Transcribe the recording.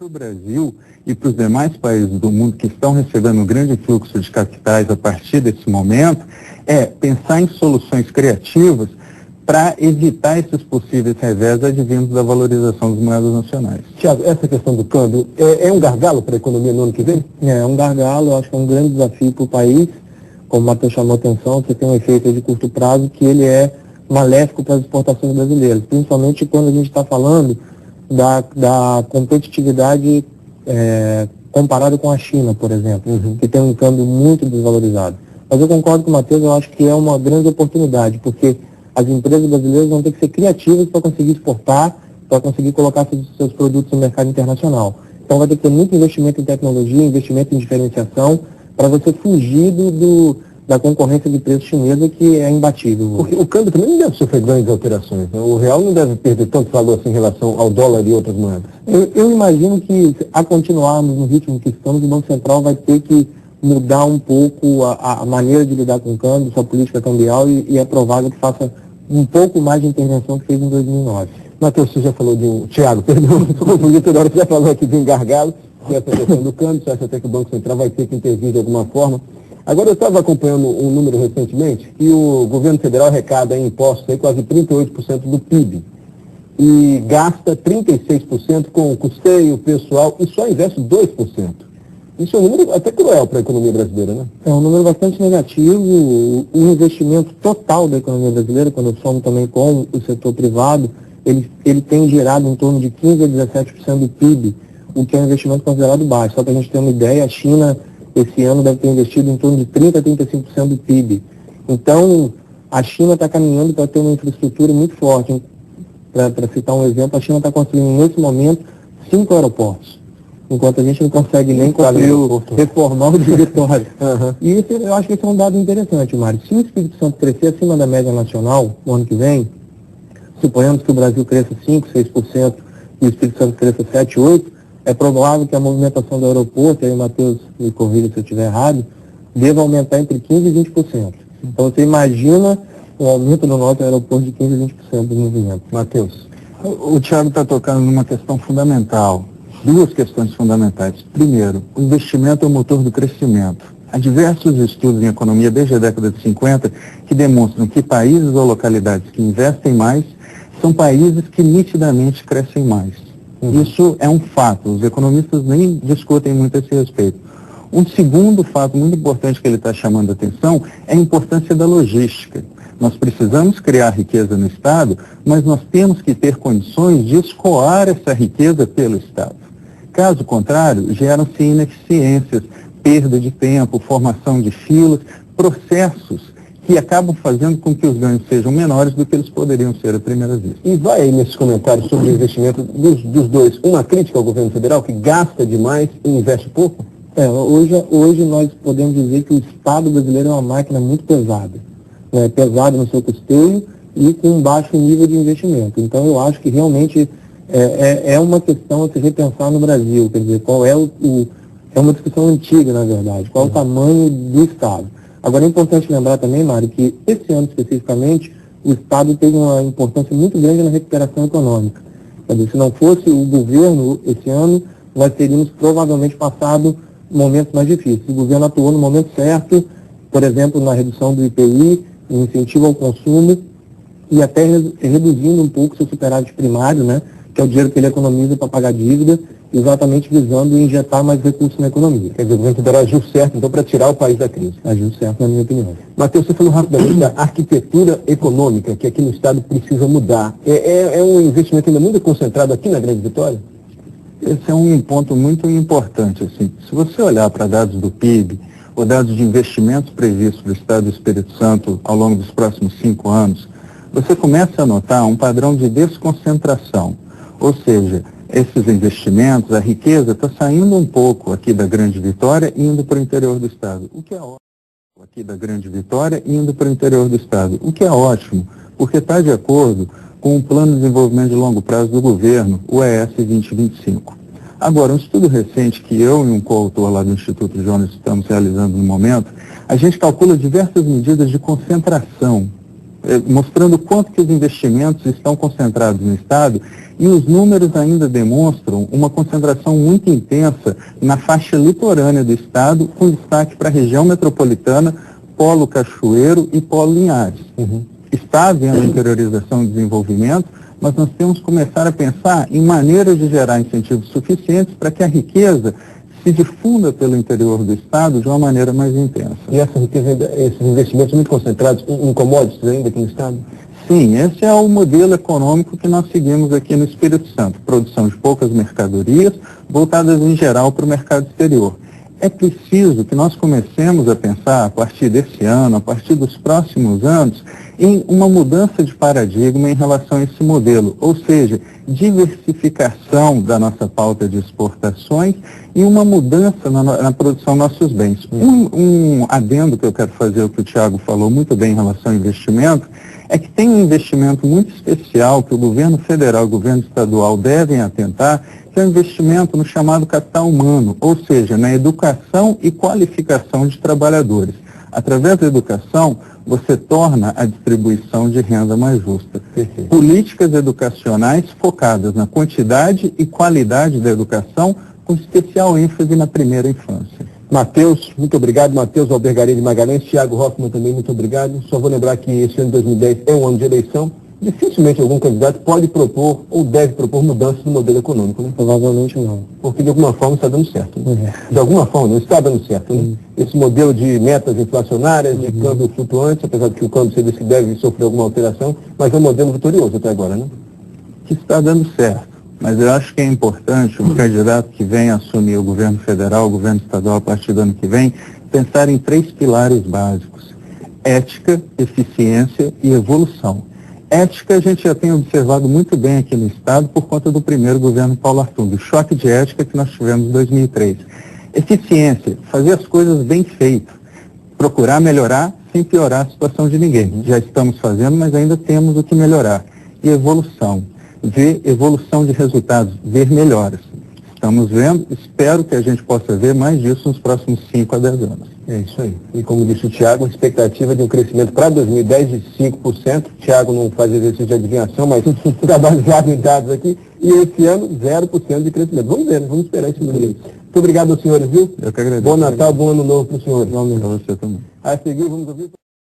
para o Brasil e para os demais países do mundo que estão recebendo um grande fluxo de capitais a partir desse momento é pensar em soluções criativas para evitar esses possíveis revés advindos da valorização das moedas nacionais. Tiago, essa questão do câmbio é um gargalo para a economia no ano que vem? É um gargalo, eu acho que é um grande desafio para o país. Como o Matheus chamou a atenção, você tem um efeito de curto prazo que ele é maléfico para as exportações brasileiras, principalmente quando a gente está falando da competitividade comparada com a China, por exemplo, que tem um câmbio muito desvalorizado. Mas eu concordo com o Matheus, eu acho que é uma grande oportunidade, porque as empresas brasileiras vão ter que ser criativas para conseguir exportar, para conseguir colocar seus produtos no mercado internacional. Então vai ter que ter muito investimento em tecnologia, investimento em diferenciação, para você fugir da concorrência de preço chinesa, que é imbatível. Porque o câmbio também não deve sofrer grandes alterações, né? O real não deve perder tanto valor assim em relação ao dólar e outras moedas. Eu imagino que, a continuarmos no ritmo que estamos, o Banco Central vai ter que mudar um pouco a maneira de lidar com o câmbio, sua política cambial, e é provável que faça um pouco mais de intervenção que fez em 2009. Matheus, você já falou Tiago, perdão, confundi toda hora, você já falou aqui de um gargalo, que é essa questão do câmbio, você acha até que o Banco Central vai ter que intervir de alguma forma. Agora, eu estava acompanhando um número recentemente, que o governo federal arrecada em impostos aí quase 38% do PIB e gasta 36% com custeio, pessoal, e só investe 2%. Isso é um número até cruel para a economia brasileira, né? É um número bastante negativo. O investimento total da economia brasileira, quando eu somo também com o setor privado, ele tem gerado em torno de 15% a 17% do PIB, o que é um investimento considerado baixo. Só para a gente ter uma ideia, a China, esse ano, deve ter investido em torno de 30% a 35% do PIB. Então, a China está caminhando para ter uma infraestrutura muito forte. Para citar um exemplo, a China está construindo, nesse momento, 5 aeroportos, enquanto a gente não consegue nem reformar o de Vitória. E isso, eu acho que esse é um dado interessante, Mário. Se o Espírito Santo crescer acima da média nacional no ano que vem, suponhamos que o Brasil cresça 5%, 6% e o Espírito Santo cresça 7%, 8%, é provável que a movimentação do aeroporto, aí o Matheus me corrija se eu estiver errado, deva aumentar entre 15% e 20%. Então você imagina um aumento no nosso aeroporto de 15% a 20% do movimento. Matheus. O Tiago está tocando numa questão fundamental, duas questões fundamentais. Primeiro, o investimento é o motor do crescimento. Há diversos estudos em economia desde a década de 50 que demonstram que países ou localidades que investem mais são países que nitidamente crescem mais. Isso é um fato, os economistas nem discutem muito a esse respeito. Um segundo fato muito importante que ele está chamando a atenção é a importância da logística. Nós precisamos criar riqueza no Estado, mas nós temos que ter condições de escoar essa riqueza pelo Estado. Caso contrário, geram-se ineficiências, perda de tempo, formação de filas, processos que acabam fazendo com que os ganhos sejam menores do que eles poderiam ser à primeira vista. E vai aí nesses comentários sobre o investimento dos dois, uma crítica ao governo federal que gasta demais e investe pouco? Hoje nós podemos dizer que o Estado brasileiro é uma máquina muito pesada. Pesada no seu custeio e com um baixo nível de investimento. Então eu acho que realmente é uma questão a se repensar no Brasil, quer dizer, é uma discussão antiga, na verdade, qual o tamanho do Estado. Agora é importante lembrar também, Mário, que esse ano especificamente, o Estado teve uma importância muito grande na recuperação econômica. Quer dizer, se não fosse o governo esse ano, nós teríamos provavelmente passado momentos mais difíceis. O governo atuou no momento certo, por exemplo, na redução do IPI, no incentivo ao consumo e até reduzindo um pouco seu superávit primário, né, que é o dinheiro que ele economiza para pagar dívida, exatamente visando injetar mais recursos na economia. Quer dizer, o governo federal agiu certo, então, para tirar o país da crise. Agiu certo, na minha opinião. Matheus, você falou rapidamente da arquitetura econômica, que aqui no Estado precisa mudar. É um investimento ainda muito concentrado aqui na Grande Vitória? Esse é um ponto muito importante. Assim. Se você olhar para dados do PIB, ou dados de investimentos previstos para o Estado do Espírito Santo ao longo dos próximos 5 anos, você começa a notar um padrão de desconcentração. Ou seja, esses investimentos, a riqueza está saindo um pouco aqui da Grande Vitória e indo para o interior do Estado. O que é ótimo, aqui da Grande Vitória e indo para o interior do Estado. O que é ótimo, porque está de acordo com o Plano de Desenvolvimento de Longo Prazo do governo, o ES 2025. Agora, um estudo recente que eu e um coautor lá do Instituto Jonas estamos realizando no momento, a gente calcula diversas medidas de concentração mostrando quanto que os investimentos estão concentrados no Estado, e os números ainda demonstram uma concentração muito intensa na faixa litorânea do Estado, com destaque para a região metropolitana, Polo Cachoeiro e Polo Linhares. Está havendo interiorização e desenvolvimento, mas nós temos que começar a pensar em maneiras de gerar incentivos suficientes para que a riqueza se difunda pelo interior do Estado de uma maneira mais intensa. E essa riqueza, esses investimentos muito concentrados em commodities ainda aqui no Estado? Sim, esse é o modelo econômico que nós seguimos aqui no Espírito Santo. Produção de poucas mercadorias, voltadas em geral para o mercado exterior. É preciso que nós comecemos a pensar, a partir desse ano, a partir dos próximos anos, em uma mudança de paradigma em relação a esse modelo, ou seja, diversificação da nossa pauta de exportações e uma mudança na produção dos nossos bens. Um adendo que eu quero fazer, o que o Thiago falou muito bem em relação ao investimento, é que tem um investimento muito especial que o governo federal e o governo estadual devem atentar, que é o investimento no chamado capital humano, ou seja, na educação e qualificação de trabalhadores. Através da educação, você torna a distribuição de renda mais justa. Políticas educacionais focadas na quantidade e qualidade da educação, com especial ênfase na primeira infância. Matheus, muito obrigado. Matheus Albergaria de Magalhães. Thiago Hoffmann também, muito obrigado. Só vou lembrar que esse ano de 2010 é um ano de eleição. Dificilmente algum candidato pode propor ou deve propor mudanças no modelo econômico, né? Provavelmente não. Porque de alguma forma está dando certo. Né? De alguma forma não está dando certo. Né? Esse modelo de metas inflacionárias, de câmbio flutuante, apesar de que o câmbio se deve sofrer alguma alteração, mas é um modelo vitorioso até agora, né? Que está dando certo. Mas eu acho que é importante o candidato que vem assumir o governo federal, o governo estadual a partir do ano que vem, pensar em 3 pilares básicos: ética, eficiência e evolução. Ética a gente já tem observado muito bem aqui no Estado por conta do primeiro governo Paulo Artung, o choque de ética que nós tivemos em 2003. Eficiência, fazer as coisas bem feitas, procurar melhorar sem piorar a situação de ninguém. Já estamos fazendo, mas ainda temos o que melhorar. E evolução, ver evolução de resultados, ver melhoras. Estamos vendo, espero que a gente possa ver mais disso nos próximos 5 a 10 anos. É isso aí. E como disse o Thiago, a expectativa de um crescimento para 2010 de 5%. O Thiago não faz exercício de adivinhação, mas está baseado em dados aqui. E esse ano, 0% de crescimento. Vamos ver, vamos esperar esse número aí. Muito obrigado aos senhores, viu? Eu que agradeço. Bom Natal, bom Ano Novo para os senhores. Para você também. A seguir, vamos ouvir...